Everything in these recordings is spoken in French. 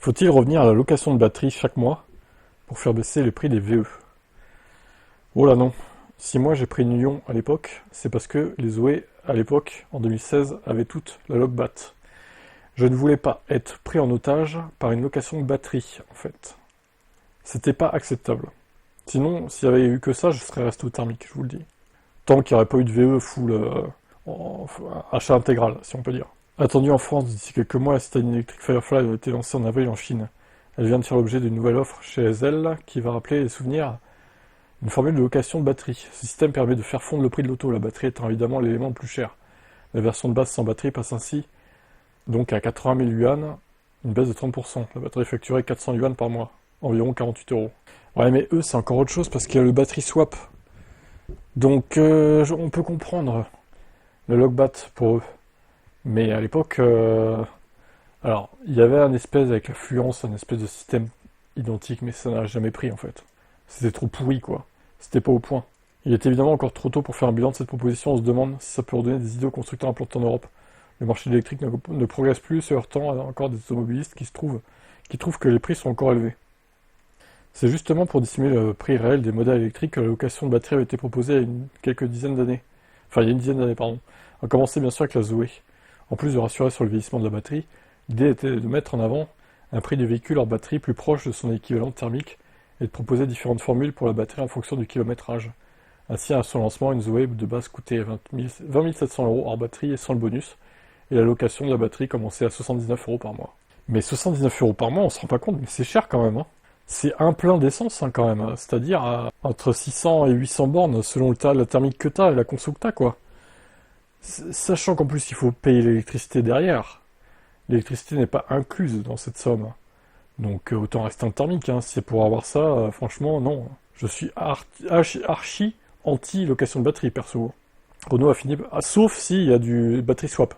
Faut-il revenir à la location de batterie chaque mois pour faire baisser les prix des VE? Oh là non. Si moi j'ai pris une Lyon à l'époque, c'est parce que les Zoé, à l'époque, en 2016, avaient toutes la Logbat. Je ne voulais pas être pris en otage par une location de batterie, en fait. C'était pas acceptable. Sinon, s'il y avait eu que ça, je serais resté au thermique, je vous le dis. Tant qu'il n'y aurait pas eu de VE full achat intégral, si on peut dire. Attendue en France d'ici quelques mois, la citadine électrique Firefly a été lancée en avril en Chine. Elle vient de faire l'objet d'une nouvelle offre chez Ezel qui va rappeler les souvenirs d'une formule de location de batterie. Ce système permet de faire fondre le prix de l'auto, la batterie étant évidemment l'élément le plus cher. La version de base sans batterie passe ainsi donc à 80 000 yuan, une baisse de 30%. La batterie facturée 400 yuan par mois, environ 48 euros. Ouais, mais eux, c'est encore autre chose parce qu'il y a le battery swap. Donc, on peut comprendre le logbat pour eux. Mais à l'époque, alors, il y avait un espèce avec l'affluence, un espèce de système identique, mais ça n'a jamais pris en fait. C'était trop pourri, quoi. C'était pas au point. Il est évidemment encore trop tôt pour faire un bilan de cette proposition. On se demande si ça peut redonner des idées aux constructeurs implantés en Europe. Le marché de l'électrique ne progresse plus, se heurtant à encore des automobilistes qui trouvent que les prix sont encore élevés. C'est justement pour dissimuler le prix réel des modèles électriques que la location de batterie avait été proposée il y a quelques dizaines d'années. Enfin, il y a une dizaine d'années, pardon. On a commencé bien sûr avec la Zoé. En plus de rassurer sur le vieillissement de la batterie, l'idée était de mettre en avant un prix du véhicule hors batterie plus proche de son équivalent thermique et de proposer différentes formules pour la batterie en fonction du kilométrage. Ainsi, à son lancement, une Zoé de base coûtait 20 700 € hors batterie et sans le bonus, et la location de la batterie commençait à 79 € par mois. Mais 79 € par mois, on se rend pas compte, mais c'est cher quand même, hein. C'est un plein d'essence hein, quand même, hein. C'est-à-dire entre 600 et 800 bornes selon la thermique que t'as et la conso que t'as, quoi. Sachant qu'en plus il faut payer l'électricité derrière. L'électricité n'est pas incluse dans cette somme. Donc autant rester un thermique, hein. Si c'est pour avoir ça, franchement, non. Je suis archi anti-location de batterie, perso. Renault a fini... sauf s'il y a du battery swap,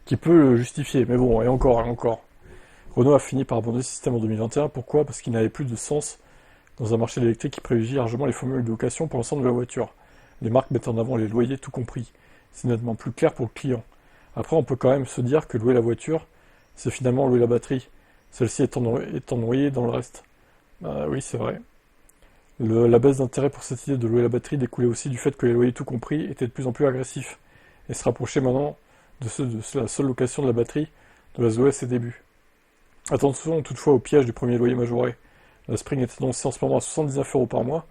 qui peut le justifier. Mais bon, et encore, et encore. Renault a fini par abandonner ce système en 2021. Pourquoi? Parce qu'il n'avait plus de sens dans un marché de l'électrique qui privilégie largement les formules de location pour l'ensemble de la voiture. Les marques mettent en avant les loyers tout compris. C'est nettement plus clair pour le client. Après, on peut quand même se dire que louer la voiture, c'est finalement louer la batterie. Celle-ci étant noyée dans le reste. Oui, c'est vrai. La baisse d'intérêt pour cette idée de louer la batterie découlait aussi du fait que les loyers tout compris étaient de plus en plus agressifs et se rapprochaient maintenant de ceux de la seule location de la batterie de la Zoé à ses débuts. Attention toutefois au piège du premier loyer majoré. La Spring est annoncée en ce moment à 79 € par mois,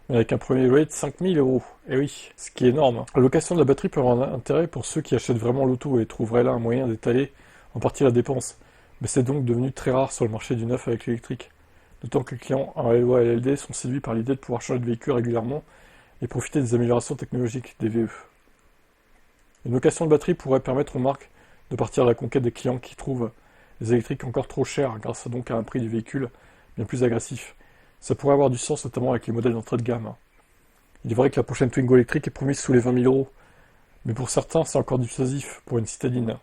mais avec un premier loyer de 5 000 €. Et oui, ce qui est énorme. La location de la batterie peut avoir un intérêt pour ceux qui achètent vraiment l'auto et trouveraient là un moyen d'étaler en partie la dépense. Mais c'est donc devenu très rare sur le marché du neuf avec l'électrique. D'autant que les clients en LOA et LLD sont séduits par l'idée de pouvoir changer de véhicule régulièrement et profiter des améliorations technologiques des VE. Une location de batterie pourrait permettre aux marques de partir à la conquête des clients qui trouvent les électriques encore trop chers grâce donc à un prix du véhicule bien plus agressif. Ça pourrait avoir du sens notamment avec les modèles d'entrée de gamme. Il est vrai que la prochaine Twingo électrique est promise sous les 20 000 €, mais pour certains c'est encore dissuasif pour une citadine.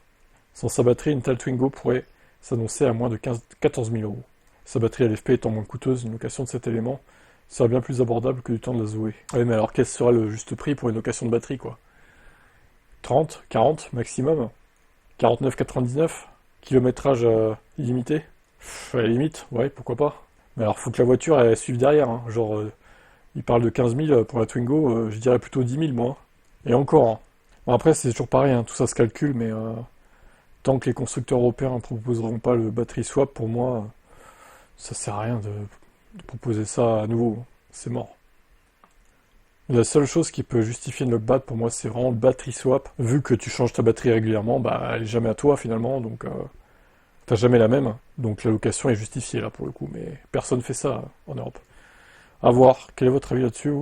Sans sa batterie, une telle Twingo pourrait s'annoncer à moins de 14 000 €. Sa batterie LFP étant moins coûteuse, une location de cet élément serait bien plus abordable que du temps de la Zoé. Oui, mais alors quel sera le juste prix pour une location de batterie, quoi? 30, 40 maximum? 49,99? Kilométrage illimité? À la limite, ouais, pourquoi pas. Mais alors faut que la voiture elle suive derrière, hein. Genre, il parle de 15 000 pour la Twingo, je dirais plutôt 10 000 moi. Et encore, hein. Bon, après c'est toujours pareil, hein, tout ça se calcule, mais tant que les constructeurs européens ne proposeront pas le battery swap, pour moi, ça sert à rien de proposer ça à nouveau. C'est mort. La seule chose qui peut justifier une logbat pour moi, c'est vraiment le battery swap. Vu que tu changes ta batterie régulièrement, bah elle est jamais à toi finalement, donc t'as jamais la même. Donc la location est justifiée là pour le coup, mais personne fait ça en Europe. À voir. Quel est votre avis là-dessus?